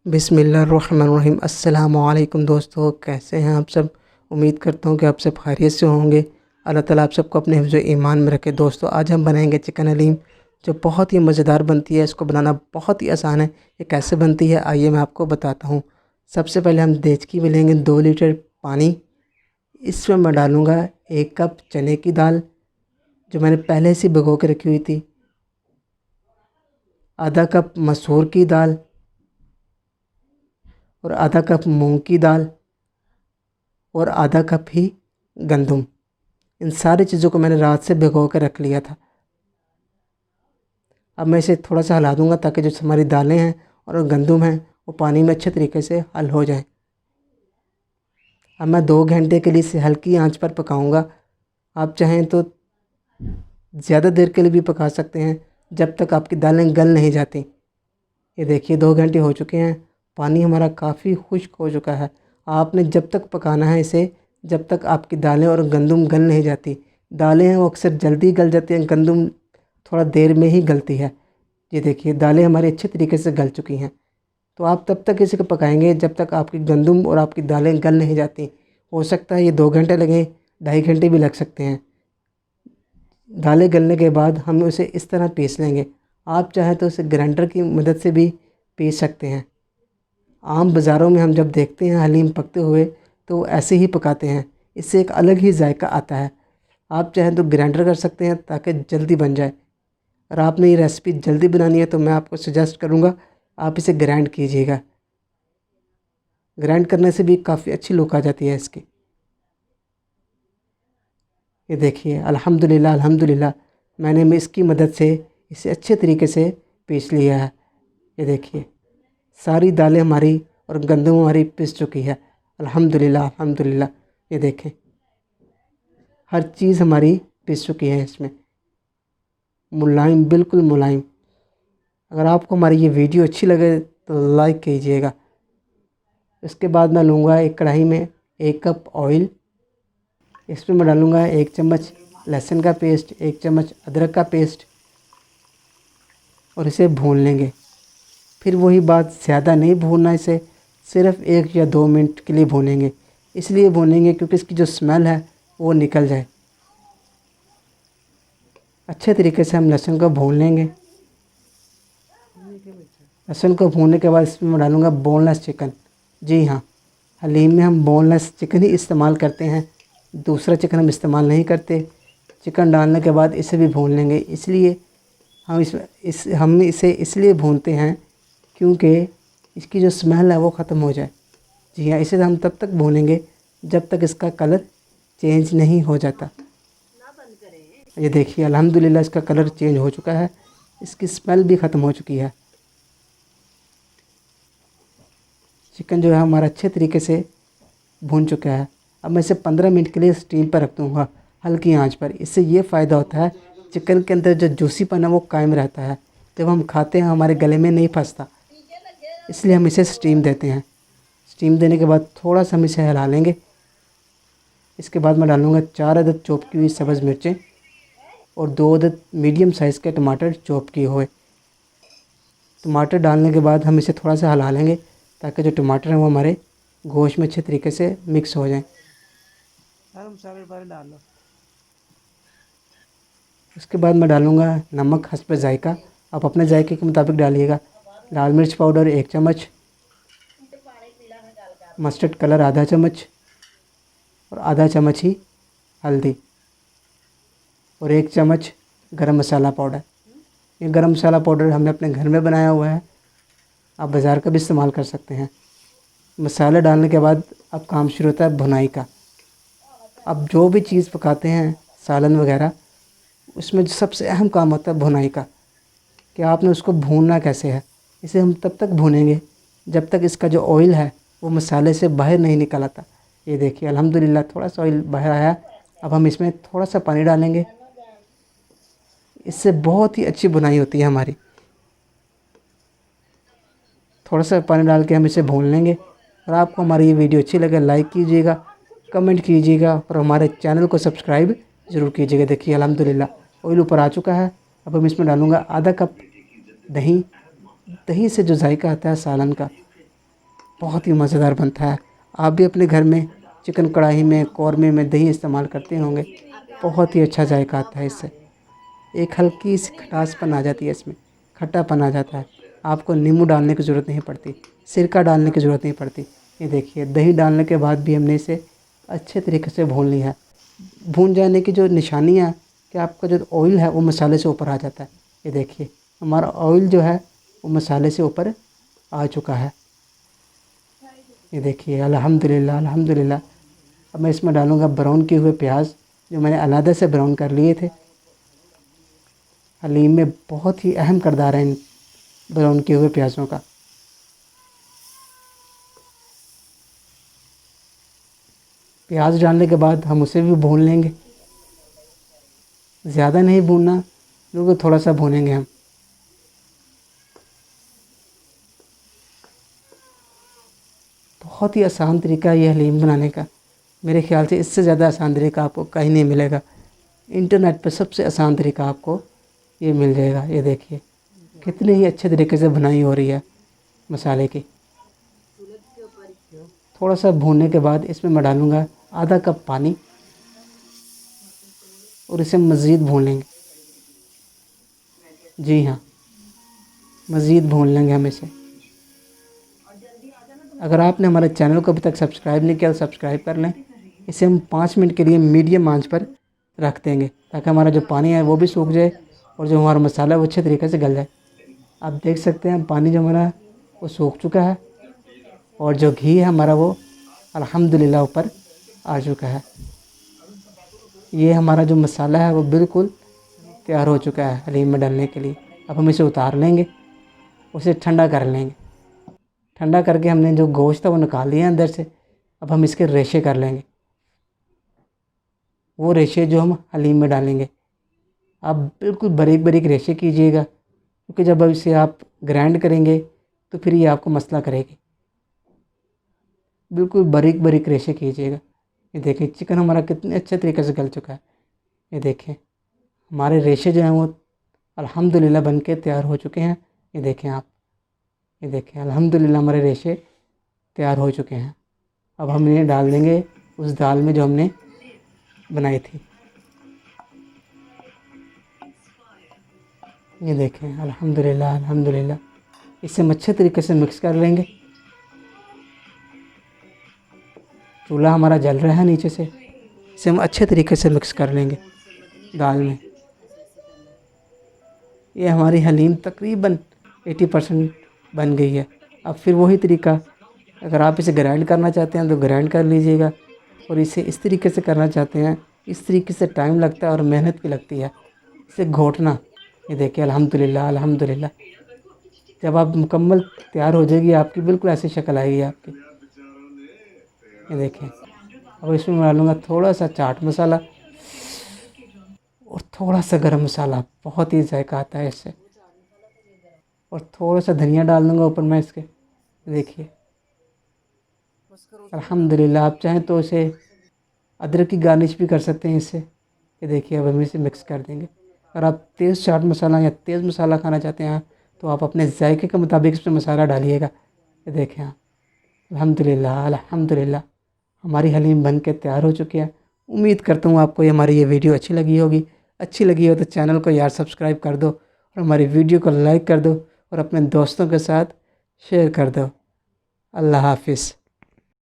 बिस्मिल्लाहिर्रहमानिर्रहीम। अस्सलामु अलैकुम दोस्तों, कैसे हैं आप सब। उम्मीद करता हूँ कि आप सब खैरियत से होंगे। अल्लाह ताला आप सबको अपने हिफ्ज़ ईमान में रखे। दोस्तों, आज हम बनाएंगे चिकन हलीम, जो बहुत ही मज़ेदार बनती है। इसको बनाना बहुत ही आसान है। ये कैसे बनती है आइए मैं आपको बताता हूँ। सबसे पहले हम देचकी में लेंगे 2 लीटर पानी। इसमें मैं डालूँगा 1 कप चने की दाल, जो मैंने पहले से भिगो के रखी हुई थी। आधा कप मसूर की दाल और आधा कप मूंग की दाल और आधा कप ही गंदम। इन सारी चीज़ों को मैंने रात से भिगो कर रख लिया था। अब मैं इसे थोड़ा सा हिला दूंगा ताकि जो हमारी दालें हैं और गंदम हैं वो पानी में अच्छे तरीके से हल हो जाए। अब मैं 2 घंटे के लिए इसे हल्की आंच पर पकाऊंगा। आप चाहें तो ज़्यादा देर के लिए भी पका सकते हैं, जब तक आपकी दालें गल नहीं जाती। ये देखिए 2 घंटे हो चुके हैं। पानी हमारा काफ़ी खुश्क हो चुका है। आपने जब तक पकाना है इसे, जब तक आपकी दालें और गंदम गल नहीं जाती। दालें हैं वो अक्सर जल्दी गल जाती हैं, गंदम थोड़ा देर में ही गलती है। ये देखिए दालें हमारी अच्छे तरीके से गल चुकी हैं। तो आप तब तक इसे पकाएंगे जब तक आपकी गंदम और आपकी दालें गल नहीं जाती। हो सकता है ये 2 घंटे लगें, 2.5 घंटे भी लग सकते हैं। दालें गलने के बाद हम उसे इस तरह पीस लेंगे। आप चाहें तो इसे ग्राइंडर की मदद से भी पीस सकते हैं। आम बाज़ारों में हम जब देखते हैं हलीम पकते हुए तो वो ऐसे ही पकाते हैं। इससे एक अलग ही जायका आता है। आप चाहें तो ग्राइंडर कर सकते हैं ताकि जल्दी बन जाए। और आपने ये रेसिपी जल्दी बनानी है तो मैं आपको सजेस्ट करूँगा आप इसे ग्राइंड कीजिएगा। ग्राइंड करने से भी काफ़ी अच्छी लुक आ जाती है इसकी। ये देखिए अल्हम्दुलिल्लाह अल्हम्दुलिल्लाह मैंने इसकी मदद से इसे अच्छे तरीके से पीस लिया है। ये देखिए सारी दालें हमारी और गंदम हमारी पिस चुकी है। अल्हम्दुलिल्लाह अल्हम्दुलिल्लाह। ये देखें हर चीज़ हमारी पिस चुकी है इसमें, मुलायम, बिल्कुल मुलायम। अगर आपको हमारी ये वीडियो अच्छी लगे तो लाइक कीजिएगा। इसके बाद मैं लूँगा एक कढ़ाई में 1 कप ऑयल। इसमें मैं डालूँगा 1 चम्मच लहसुन का पेस्ट, 1 चम्मच अदरक का पेस्ट और इसे भून लेंगे। फिर वही बात, ज़्यादा नहीं भूनना इसे, सिर्फ़ 1 या 2 मिनट के लिए भूनेंगे। इसलिए भूनेंगे क्योंकि इसकी जो स्मेल है वो निकल जाए। अच्छे तरीके से हम लहसुन को भून लेंगे। लहसुन को भूनने के बाद इसमें मैं डालूँगा बोनलेस चिकन। जी हाँ, हलीम में हम बोनलेस चिकन ही इस्तेमाल करते हैं, दूसरा चिकन हम इस्तेमाल नहीं करते। चिकन डालने के बाद इसे भी भून लेंगे। इसलिए हम इसे इसलिए भूनते हैं क्योंकि इसकी जो स्मेल है वो ख़त्म हो जाए। जी हाँ, इसे हम तब तक भूनेंगे जब तक इसका कलर चेंज नहीं हो जाता। ये देखिए अल्हम्दुलिल्लाह इसका कलर चेंज हो चुका है, इसकी स्मेल भी ख़त्म हो चुकी है। चिकन जो है हमारा अच्छे तरीके से भून चुका है। अब मैं इसे 15 मिनट के लिए स्टीम पर रख दूँगा हल्की आंच पर। इससे ये फ़ायदा होता है चिकन के अंदर जो जूसीपन है वो कायम रहता है, जब हम खाते हैं हमारे गले में नहीं फंसता। इसलिए हम इसे स्टीम देते हैं। स्टीम देने के बाद थोड़ा सा हम इसे हिला लेंगे। इसके बाद मैं डालूँगा 4 अदद चॉप की हुई सब्ज़ मिर्चें और 2 अदद मीडियम साइज़ के टमाटर चॉप किए हुए। टमाटर डालने के बाद हम इसे थोड़ा सा हिला लेंगे ताकि जो टमाटर हैं वो हमारे गोश्त में अच्छे तरीके से मिक्स हो जाएं। उसके बाद मैं डालूँगा नमक हस्ब ज़ायका। आप अपने जायके के मुताबिक डालिएगा। लाल मिर्च पाउडर 1 चम्मच, मस्टर्ड कलर आधा चम्मच और आधा चम्मच ही हल्दी और 1 चम्मच गरम मसाला पाउडर। ये गरम मसाला पाउडर हमने अपने घर में बनाया हुआ है, आप बाज़ार का भी इस्तेमाल कर सकते हैं। मसाले डालने के बाद अब काम शुरू होता है भुनाई का। अब जो भी चीज़ पकाते हैं सालन वगैरह, उसमें सबसे अहम काम होता है भुनाई का, कि आपने उसको भूनना कैसे है। इसे हम तब तक भूनेंगे जब तक इसका जो ऑयल है वो मसाले से बाहर नहीं निकल आता। ये देखिए अल्हम्दुलिल्लाह थोड़ा सा ऑयल बाहर आया। अब हम इसमें थोड़ा सा पानी डालेंगे, इससे बहुत ही अच्छी बुनाई होती है हमारी। थोड़ा सा पानी डाल के हम इसे भून लेंगे। और आपको हमारी ये वीडियो अच्छी लगे लाइक कीजिएगा, कमेंट कीजिएगा और हमारे चैनल को सब्सक्राइब ज़रूर कीजिएगा। देखिए अल्हम्दुलिल्लाह ऑयल ऊपर आ चुका है। अब हम इसमें डालूँगा आधा कप दही। दही से जो जायका आता है सालन का बहुत ही मज़ेदार बनता है। आप भी अपने घर में चिकन कढ़ाई में, कौरमे में दही इस्तेमाल करते होंगे। बहुत ही अच्छा जायका आता है इससे। एक हल्की सी खटासपन आ जाती है इसमें, खट्टापन आ जाता है। आपको नींबू डालने की ज़रूरत नहीं पड़ती, सिरका डालने की ज़रूरत नहीं पड़ती। ये देखिए, दही डालने के बाद भी हमने इसे अच्छे तरीके से भून लिया है। भून जाने की जो निशानी है कि आपका जो ऑयल है वो मसाले से ऊपर आ जाता है। ये देखिए, हमारा ऑयल जो है वो मसाले से ऊपर आ चुका है। ये देखिए, अल्हम्दुलिल्लाह अल्हम्दुलिल्लाह। अब मैं इसमें डालूँगा ब्राउन किए हुए प्याज, जो मैंने अलहदा से ब्राउन कर लिए थे। हलीम में बहुत ही अहम किरदार है इन ब्राउन किए हुए प्याज़ों का। प्याज डालने के बाद हम उसे भी भून लेंगे। ज़्यादा नहीं भूनना, बिल्कुल थोड़ा सा भूनेंगे हम। बहुत ही आसान तरीका है ये हलीम बनाने का। मेरे ख़्याल से इससे ज़्यादा आसान तरीका आपको कहीं नहीं मिलेगा। इंटरनेट पर सबसे आसान तरीका आपको ये मिल जाएगा। ये देखिए, कितने ही अच्छे तरीके से बुनाई हो रही है मसाले की। थोड़ा सा भूनने के बाद इसमें मैं डालूँगा आधा कप पानी और इसे मज़ीद भून लेंगे। जी हाँ, मज़ीद भून लेंगे हम इसे। अगर आपने हमारे चैनल को अभी तक सब्सक्राइब नहीं किया तो सब्सक्राइब कर लें। इसे हम 5 मिनट के लिए मीडियम आंच पर रख देंगे, ताकि हमारा जो पानी है वो भी सूख जाए और जो हमारा मसाला है वो अच्छे तरीके से गल जाए। आप देख सकते हैं पानी जो हमारा वो सूख चुका है और जो घी है हमारा वो अल्हम्दुलिल्लाह ऊपर आ चुका है। ये हमारा जो मसाला है वो बिल्कुल तैयार हो चुका है हलीम में डालने के लिए। अब हम इसे उतार लेंगे, उसे ठंडा कर लेंगे। ठंडा करके हमने जो गोश्त है वो निकाल लिया अंदर से। अब हम इसके रेशे कर लेंगे, वो रेशे जो हम हलीम में डालेंगे। आप बिल्कुल बारीक बारीक रेशे कीजिएगा, क्योंकि जब अब इसे आप ग्राइंड करेंगे तो फिर ये आपको मसला करेगी। बिल्कुल बारीक बारीक रेशे कीजिएगा। ये देखें, चिकन हमारा कितने अच्छे तरीके से गल चुका है। ये देखें, हमारे रेशे जो हैं वो अल्हम्दुलिल्लाह बन के तैयार हो चुके हैं। ये देखें आप, ये देखें, अल्हम्दुलिल्लाह हमारे रेशे तैयार हो चुके हैं। अब हम इन्हें डाल देंगे उस दाल में जो हमने बनाई थी। ये देखें, अल्हम्दुलिल्लाह अल्हम्दुलिल्लाह। इसे हम अच्छे तरीके से मिक्स कर लेंगे। चूल्हा हमारा जल रहा है नीचे से। इसे हम अच्छे तरीके से मिक्स कर लेंगे दाल में। ये हमारी हलीम तकरीबन 80% बन गई है। अब फिर वही तरीका, अगर आप इसे ग्राइंड करना चाहते हैं तो ग्राइंड कर लीजिएगा, और इसे इस तरीके से करना चाहते हैं, इस तरीके से टाइम लगता है और मेहनत भी लगती है इसे घोटना। ये देखिए, अल्हम्दुलिल्लाह अल्हम्दुलिल्लाह। जब आप मुकम्मल तैयार हो जाएगी आपकी, बिल्कुल ऐसी शक्ल आएगी आपकी। ये देखें, अब इसमें मैं डालूँगा थोड़ा सा चाट मसाला और थोड़ा सा गरम मसाला। बहुत ही जायका आता है इससे। और थोड़ा सा धनिया डाल दूँगा ऊपर मैं इसके। देखिए, अल्हम्दुलिल्लाह। आप चाहें तो इसे अदरक की गार्निश भी कर सकते हैं इससे। ये देखिए, अब हम इसे मिक्स कर देंगे। अगर आप तेज़ चाट मसाला या तेज़ मसाला खाना चाहते हैं तो आप अपने जायके के मुताबिक इसमें मसाला डालिएगा। ये देखें आप, अल्हम्दुलिल्लाह अल्हम्दुलिल्लाह। हमारी हलीम बन के तैयार हो चुकी है। उम्मीद करता हूँ आपको ये हमारी ये वीडियो अच्छी लगी होगी। अच्छी लगी हो तो चैनल को यार सब्सक्राइब कर दो और हमारी वीडियो को लाइक कर दो और अपने दोस्तों के साथ शेयर कर दो। अल्लाह हाफ़िज़।